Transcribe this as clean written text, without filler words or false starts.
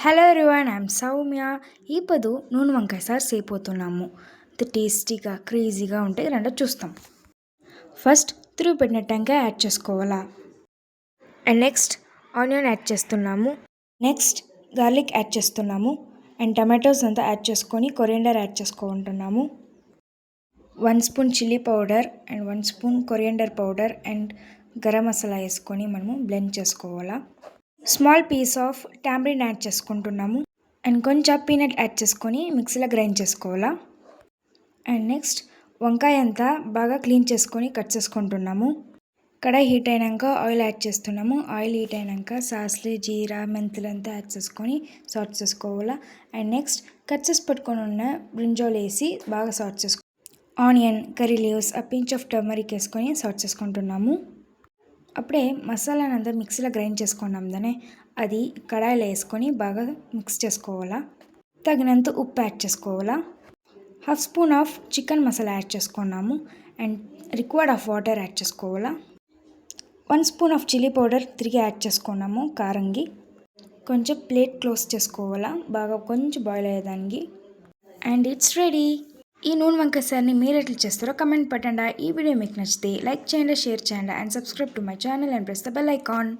Hello everyone, I'm Soumya. ఇప్పుడు నూనె వంకాయ సార్ చేయబోతున్నాము. ఇది టేస్టీగా క్రేజీగా ఉంటే రెండో చూస్తాం. ఫస్ట్ తురుగు పెట్టిన టెంకాయ యాడ్ చేసుకోవాలా. అండ్ నెక్స్ట్ ఆనియన్ యాడ్ చేస్తున్నాము. నెక్స్ట్ గార్లిక్ యాడ్ చేస్తున్నాము. అండ్ టమాటోస్ అంతా యాడ్ చేసుకొని కొరియండర్ యాడ్ చేసుకుంటున్నాము. 1 spoon chilli powder and 1 spoon coriander powder and garam masala వేసుకొని మనము బ్లెండ్ చేసుకోవాలా. Small piece of tamarind add చేసుకుంటున్నాము. అండ్ కొంచెం పీనట్ యాడ్ చేసుకొని మిక్సీలో గ్రైండ్ చేసుకోవాలా. అండ్ నెక్స్ట్ వంకాయ అంతా బాగా క్లీన్ చేసుకొని కట్ చేసుకుంటున్నాము. కడాయి హీట్ అయినాక ఆయిల్ యాడ్ చేస్తున్నాము. ఆయిల్ హీట్ అయినాక సాస్లు, జీరా, మెంతులు అంతా యాడ్ చేసుకొని సాట్ చేసుకోవాలా. అండ్ నెక్స్ట్ కట్ చేసి పెట్టుకొని ఉన్న బ్రింజాల్ వేసి బాగా సాట్ చేసుకో. ఆనియన్, కర్రీ లీవ్స్, ఆ పించ్ ఆఫ్ టర్మరిక్ వేసుకొని సాట్ చేసుకుంటున్నాము. అప్పుడే మసాలాను అంతా మిక్సీలో గ్రైండ్ చేసుకున్నాం దాన్ని అది కడాయిలో వేసుకొని బాగా మిక్స్ చేసుకోవాలా. తగినంత ఉప్పు యాడ్ చేసుకోవాలా. 1/2 spoon of chicken masala add చేసుకున్నాము. And required of water add చేసుకోవాలా. 1 స్పూన్ ఆఫ్ చిల్లీ పౌడర్ తిరిగి యాడ్ చేసుకున్నాము కారంగి. కొంచెం ప్లేట్ క్లోజ్ చేసుకోవాలా బాగా కొంచెం బాయిల్ అయ్యేదానికి. And it's ready. ఈ నూనె వంకాయ సార్ని మీరు ఎట్లా చేస్తారో కమెంట్ పెట్టండి. ఈ వీడియో మీకు నచ్చితే లైక్ చేయండి, షేర్ చేయండి and subscribe to my channel and press the bell icon.